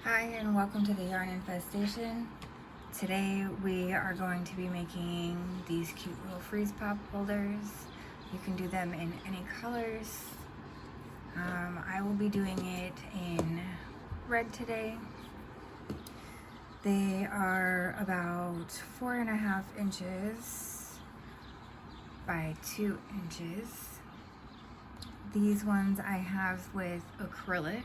Hi and welcome to the Yarn Infestation. Today we are going to be making these cute little freeze pop holders. You can do them in any colors. I will be doing it in red today. They are about 4.5 inches by 2 inches. These ones I have with acrylic.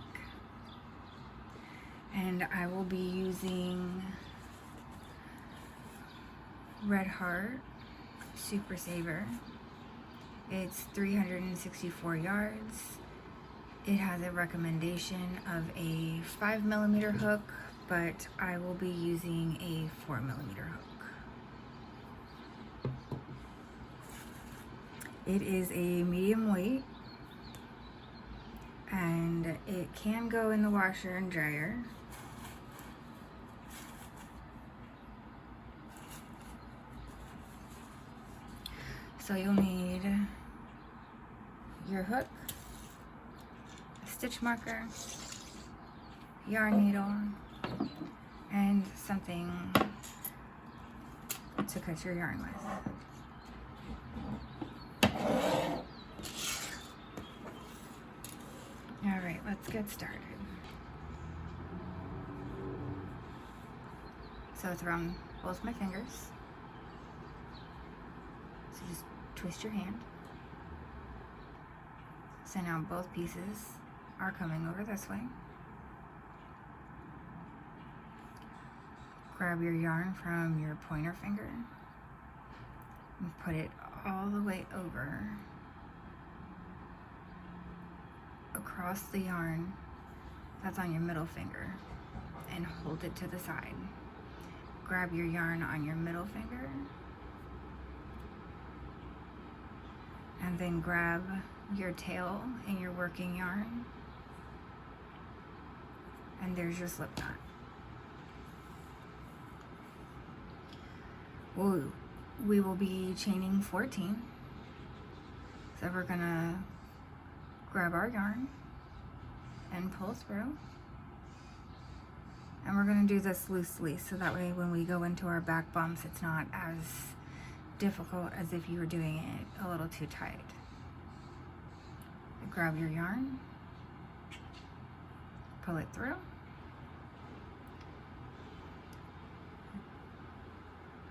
And I will be using Red Heart Super Saver. It's 364 yards. It has a recommendation of a 5mm hook, but I will be using a 4mm hook. It is a medium weight, and it can go in the washer and dryer. So you'll need your hook, a stitch marker, yarn needle, and something to cut your yarn with. Alright, let's get started. So it's around both my fingers. So just twist your hand. So now both pieces are coming over this way. Grab your yarn from your pointer finger and put it all the way over across the yarn that's on your middle finger and hold it to the side. Grab your yarn on your middle finger and then grab your tail in your working yarn, and there's your slip knot. We will be chaining 14. So we're gonna grab our yarn and pull through. And we're gonna do this loosely so that way when we go into our back bumps, it's not as difficult as if you were doing it a little too tight. Grab your yarn, pull it through.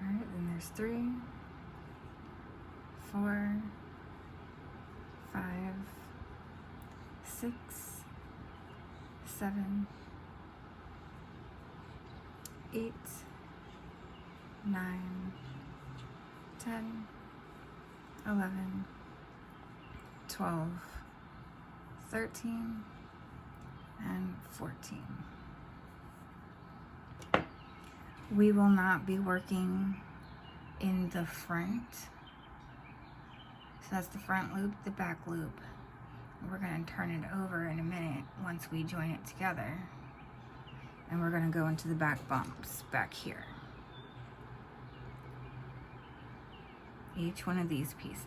Alright, then there's 3, 4, 5, 6, 7, 8, 9, 10, 11, 12, 13, and 14. We will not be working in the front. So that's the front loop, the back loop. We're going to turn it over in a minute once we join it together. And we're going to go into the back bumps back here. Each one of these pieces.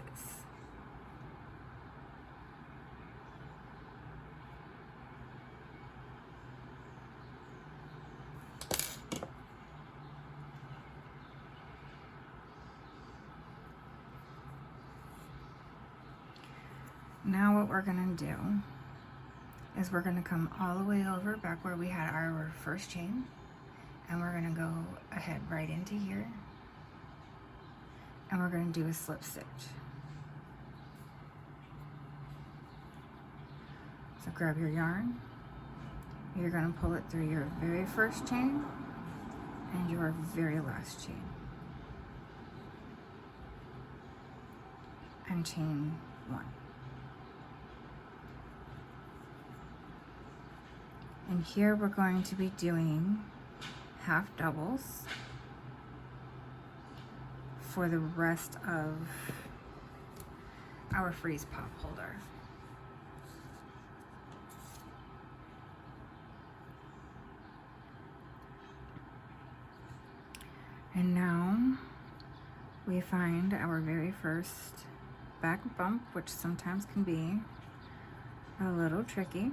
Now what we're going to do is we're going to come all the way over back where we had our first chain, and we're going to go ahead right into here, and we're going to do a slip stitch. So grab your yarn, you're going to pull it through your very first chain and your very last chain, and chain 1. And here we're going to be doing half doubles for the rest of our freeze pop holder. And now we find our very first back bump, which sometimes can be a little tricky.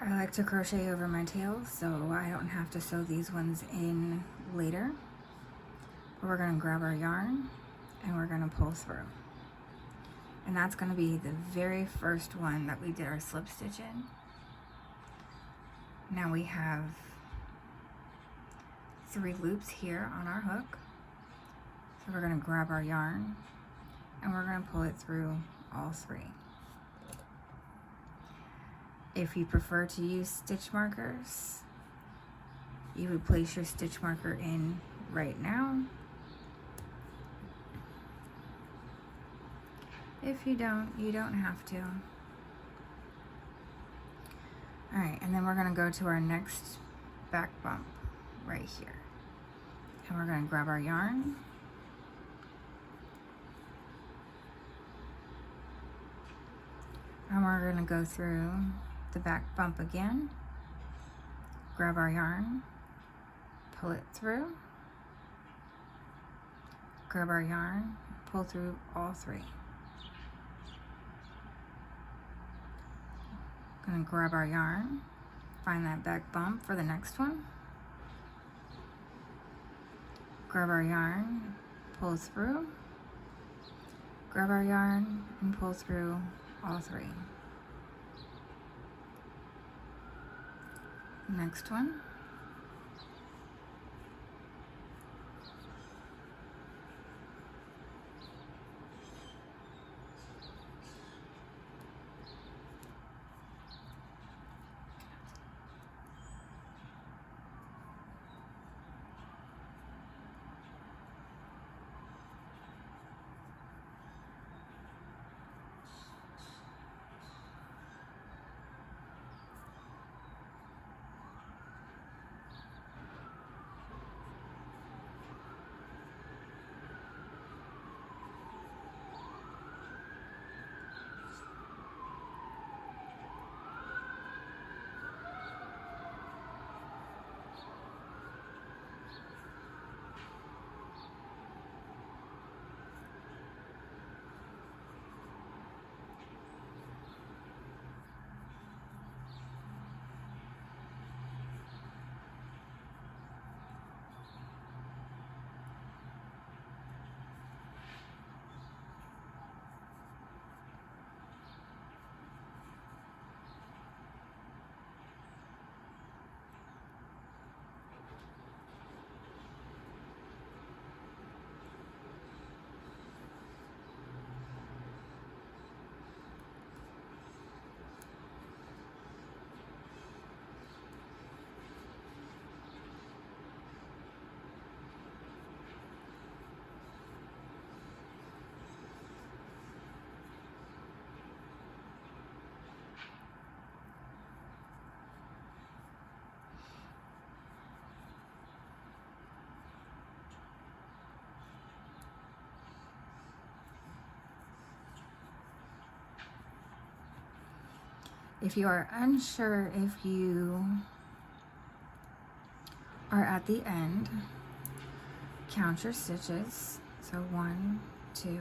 I like to crochet over my tails so I don't have to sew these ones in later. But we're going to grab our yarn and we're going to pull through. And that's going to be the very first one that we did our slip stitch in. Now we have 3 loops here on our hook. So we're going to grab our yarn and we're going to pull it through all 3. If you prefer to use stitch markers, you would place your stitch marker in right now. If you don't, you don't have to. Alright, and then we're going to go to our next back bump right here. And we're going to grab our yarn. And we're going to go through the back bump again, grab our yarn, pull it through, grab our yarn, pull through all 3. Gonna grab our yarn, find that back bump for the next one, grab our yarn, pull through, grab our yarn, and pull through all 3. Next one. If you are unsure if you are at the end, count your stitches. So 1, 2,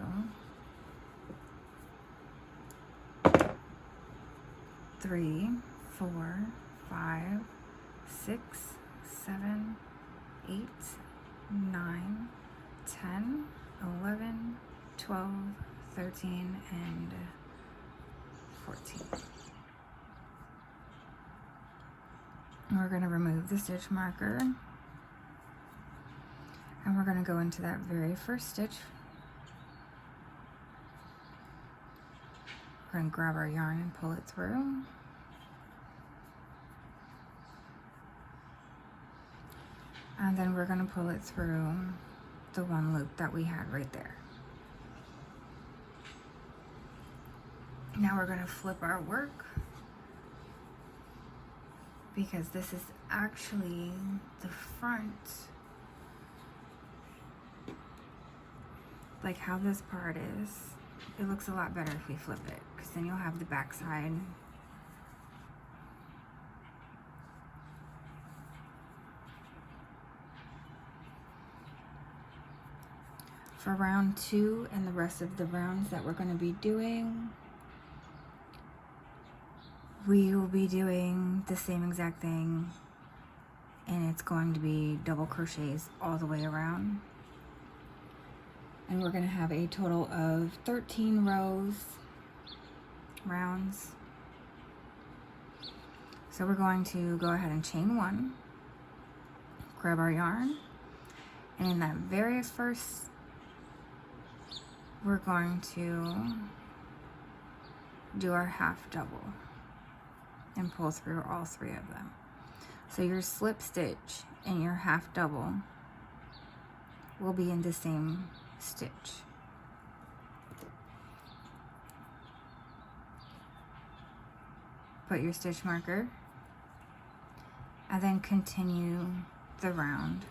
3, 4, 5, 6, 7, 8, 9, 10, 11, 12, 13, and 14. We're going to remove the stitch marker and we're going to go into that very first stitch. We're going to grab our yarn and pull it through. And then we're going to pull it through the 1 loop that we had right there. Now we're going to flip our work, because this is actually the front, like how this part is. It looks a lot better if we flip it, because then you'll have the back side. For round 2 and the rest of the rounds that we're going to be doing, we will be doing the same exact thing, and it's going to be double crochets all the way around. And we're going to have a total of 13 rounds. So we're going to go ahead and chain one, grab our yarn, and in that very first, we're going to do our half double and pull through all three of them. So your slip stitch and your half double will be in the same stitch. Put your stitch marker and then continue the round.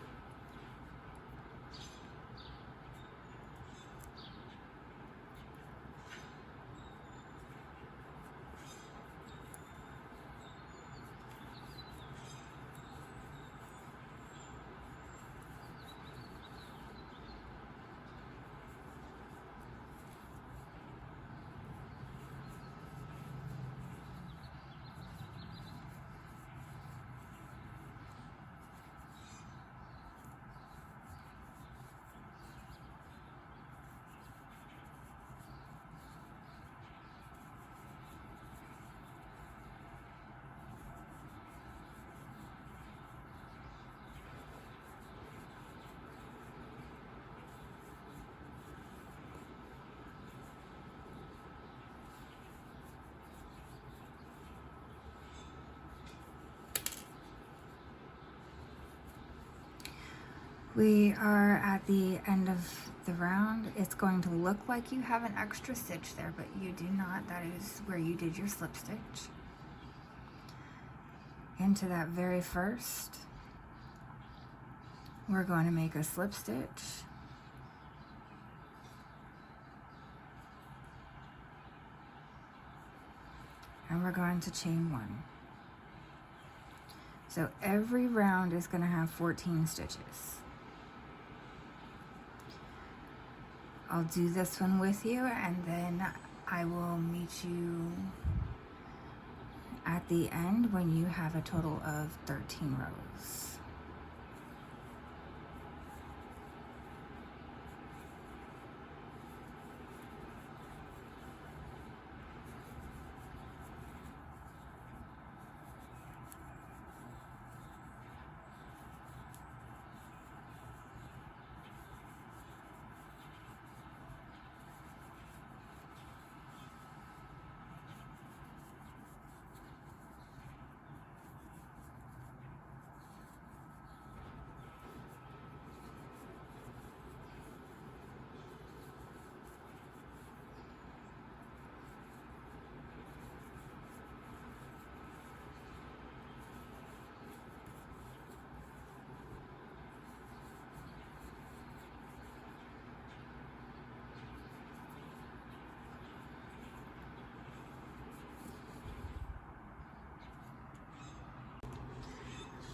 We are at the end of the round. It's going to look like you have an extra stitch there, but you do not. That is where you did your slip stitch. Into that very first, we're going to make a slip stitch. And we're going to chain one. So every round is going to have 14 stitches. I'll do this one with you, and then I will meet you at the end when you have a total of 13 rows.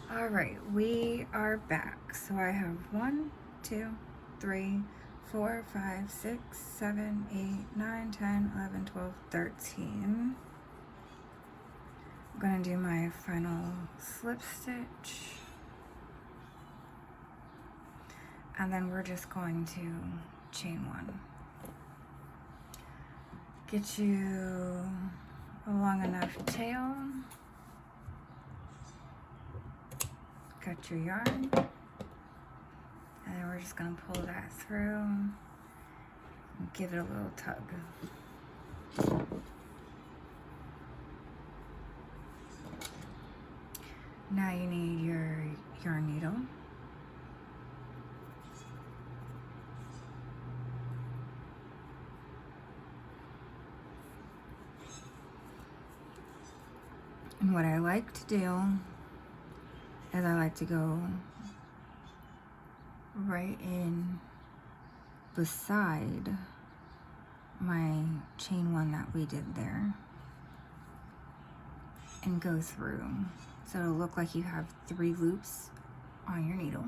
All right, we are back. So I have 1, 2, 3, 4, 5, 6, 7, 8, 9, 10, 11, 12, 13. I'm going to do my final slip stitch. And then we're just going to chain one. Get you a long enough tail. Cut your yarn, and then we're just going to pull that through and give it a little tug. Now you need your yarn needle. And what I like to do is I like to go right in beside my chain one that we did there and go through. So it'll look like you have 3 loops on your needle.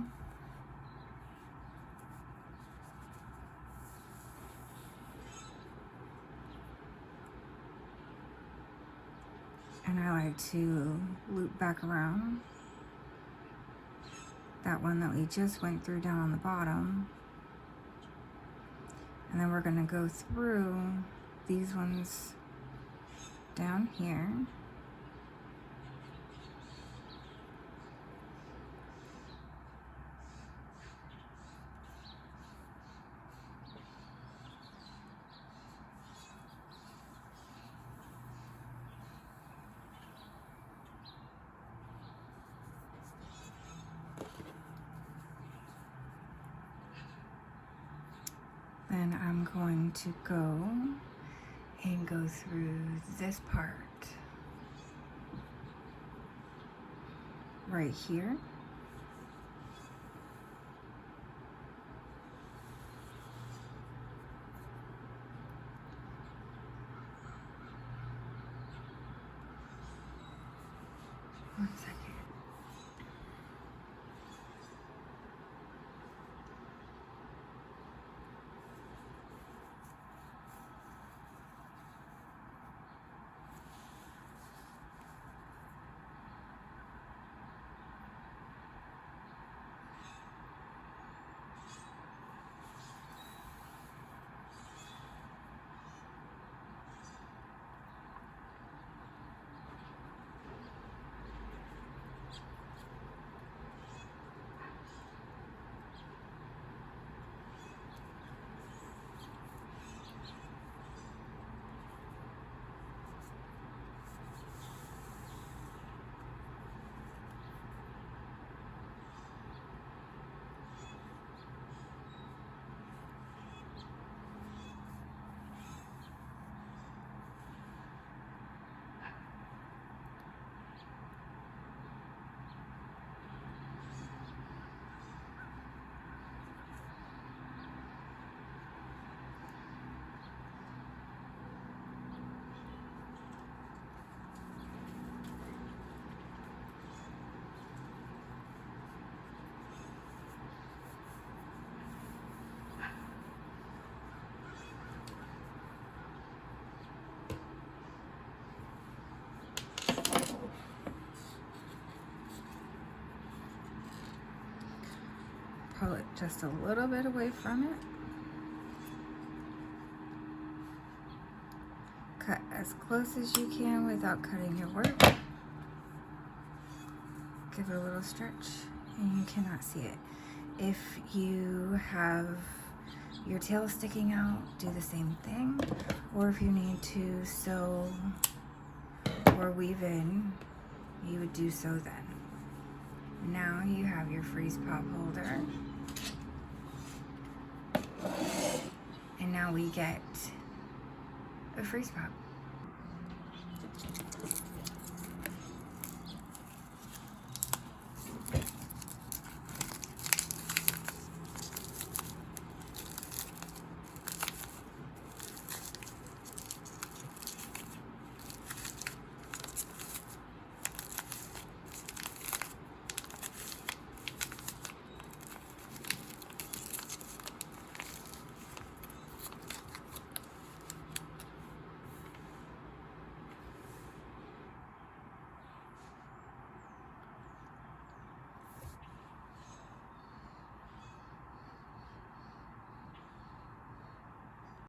And I like to loop back around that one that we just went through down on the bottom. And then we're gonna go through these ones down here. Then I'm going to go and go through this part right here. One second. Pull it just a little bit away from it. Cut as close as you can without cutting your work. Give it a little stretch and you cannot see it. If you have your tail sticking out, do the same thing. Or if you need to sew or weave in, you would do so then. Now you have your freeze pop holder. And now we get a freeze pop.